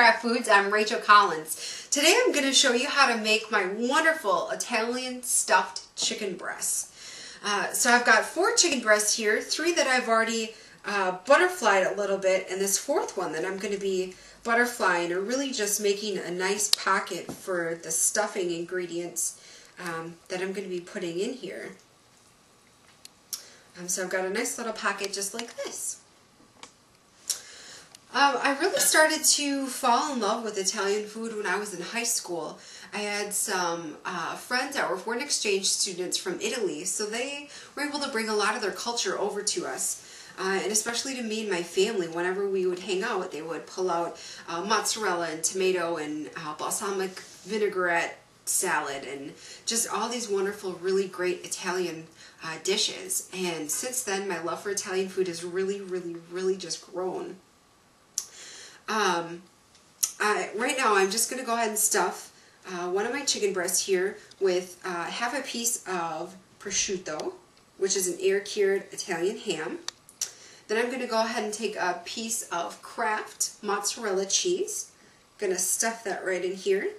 Craft Foods. I'm Rachel Collins. Today I'm going to show you how to make my wonderful Italian stuffed chicken breasts. So I've got 4 chicken breasts here, 3 that I've already butterflied a little bit, and this 4th one that I'm going to be butterflying, or really just making a nice pocket for the stuffing ingredients that I'm going to be putting in here. So I've got a nice little pocket just like this. I really started to fall in love with Italian food when I was in high school. I had some friends that were foreign exchange students from Italy, so they were able to bring a lot of their culture over to us. And especially to me and my family, whenever we would hang out, they would pull out mozzarella and tomato and balsamic vinaigrette salad and just all these wonderful, really great Italian dishes. And since then, my love for Italian food has really just grown. Right now I'm just going to go ahead and stuff one of my chicken breasts here with half a piece of prosciutto, which is an air-cured Italian ham. Then I'm going to go ahead and take a piece of Kraft mozzarella cheese. I'm going to stuff that right in here.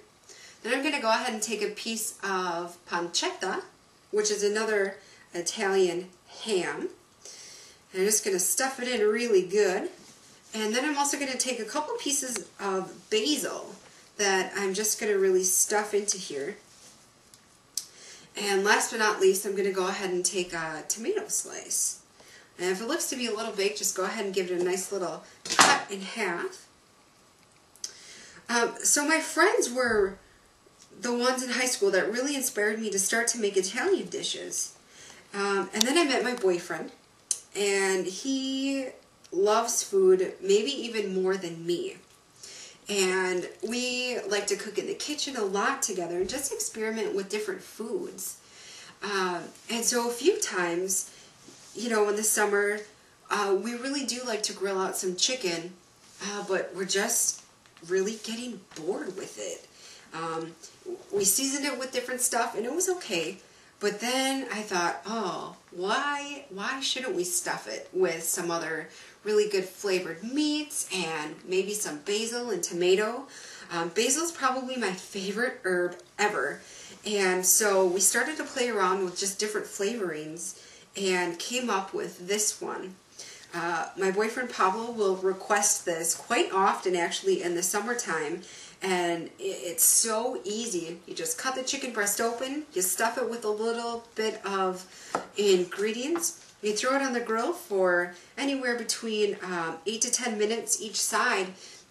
Then I'm going to go ahead and take a piece of pancetta, which is another Italian ham. And I'm just going to stuff it in really good. And then I'm also going to take a couple pieces of basil that I'm just going to really stuff into here. And last but not least, I'm going to go ahead and take a tomato slice. And if it looks to be a little big, just go ahead and give it a nice little cut in half. So my friends were the ones in high school that really inspired me to start to make Italian dishes. And then I met my boyfriend, and he loves food maybe even more than me, and we like to cook in the kitchen a lot together and just experiment with different foods. And so a few times, you know, in the summer, we really do like to grill out some chicken, but we're just really getting bored with it. We seasoned it with different stuff and it was okay. But then I thought, oh, why shouldn't we stuff it with some other really good flavored meats and maybe some basil and tomato? Basil is probably my favorite herb ever. And so we started to play around with just different flavorings and came up with this one. My boyfriend Pablo will request this quite often, actually, in the summertime. And it's so easy. You just cut the chicken breast open, you stuff it with a little bit of ingredients, you throw it on the grill for anywhere between 8 to 10 minutes each side,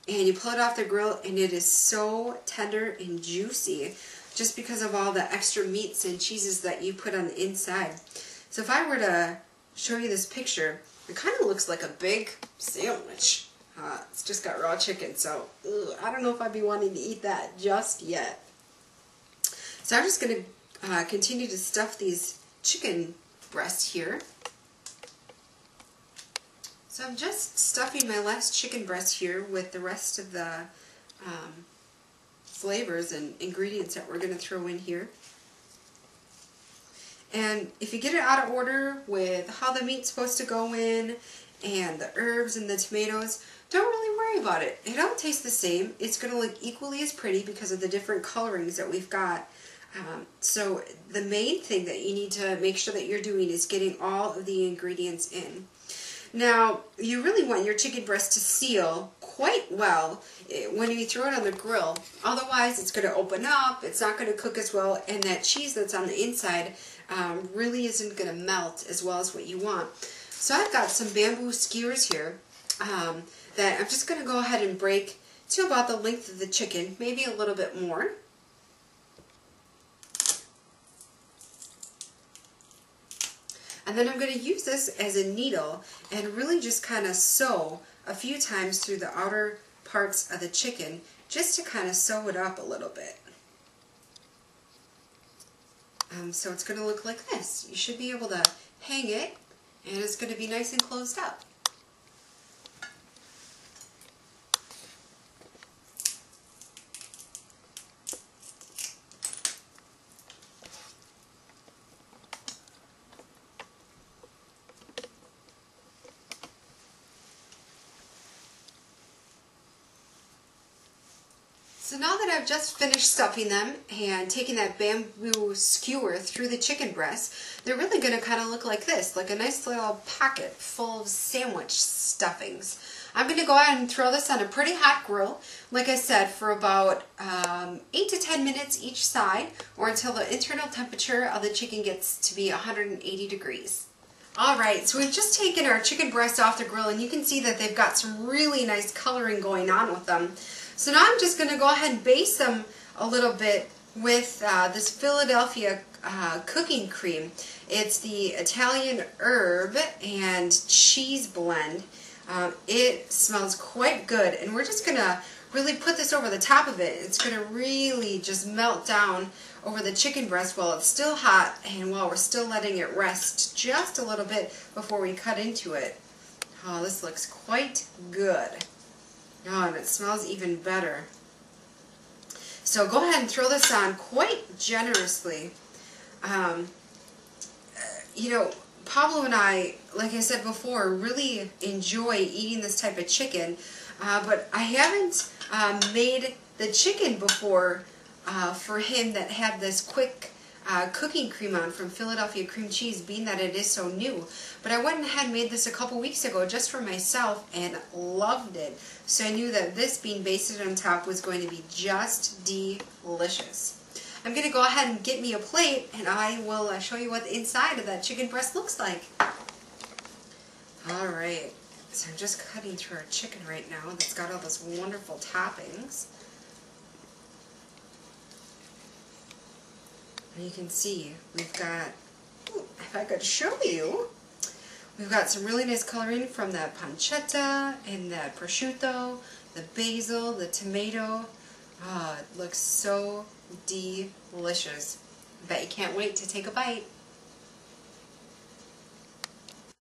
and you pull it off the grill, and it is so tender and juicy just because of all the extra meats and cheeses that you put on the inside. So if I were to show you this picture, it kind of looks like a big sandwich. It's just got raw chicken, so I don't know if I'd be wanting to eat that just yet. So I'm just going to continue to stuff these chicken breasts here. So I'm just stuffing my last chicken breast here with the rest of the flavors and ingredients that we're going to throw in here. And if you get it out of order with how the meat's supposed to go in and the herbs and the tomatoes, don't really worry about it. It all tastes the same. It's going to look equally as pretty because of the different colorings that we've got. So the main thing that you need to make sure that you're doing is getting all of the ingredients in. Now, you really want your chicken breast to seal quite well when you throw it on the grill. Otherwise, it's going to open up, it's not going to cook as well, and that cheese that's on the inside really isn't going to melt as well as what you want. So I've got some bamboo skewers here that I'm just going to go ahead and break to about the length of the chicken, maybe a little bit more. And then I'm going to use this as a needle and really just kind of sew a few times through the outer parts of the chicken just to kind of sew it up a little bit. So it's going to look like this. You should be able to hang it, and it's going to be nice and closed up. So now that I've just finished stuffing them and taking that bamboo skewer through the chicken breasts, they're really going to kind of look like this, like a nice little pocket full of sandwich stuffings. I'm going to go ahead and throw this on a pretty hot grill, like I said, for about 8 to 10 minutes each side, or until the internal temperature of the chicken gets to be 180 degrees. Alright, so we've just taken our chicken breasts off the grill, and you can see that they've got some really nice coloring going on with them. So now I'm just going to go ahead and baste them a little bit with this Philadelphia cooking cream. It's the Italian herb and cheese blend. It smells quite good, and we're just going to really put this over the top of it. It's going to really just melt down over the chicken breast while it's still hot and while we're still letting it rest just a little bit before we cut into it. Oh, this looks quite good. Oh, and it smells even better. So go ahead and throw this on quite generously. You know, Pablo and I, like I said before, really enjoy eating this type of chicken, but I haven't made the chicken before for him that had this quick cooking cream on from Philadelphia cream cheese, being that it is so new. But I went ahead and made this a couple weeks ago just for myself and loved it. So I knew that this being basted on top was going to be just delicious. I'm going to go ahead and get me a plate, and I will show you what the inside of that chicken breast looks like. Alright, so I'm just cutting through our chicken right now that's got all those wonderful toppings. And you can see we've got, if I could show you, we've got some really nice coloring from the pancetta and the prosciutto, the basil, the tomato. Oh, it looks so delicious. I bet you can't wait to take a bite.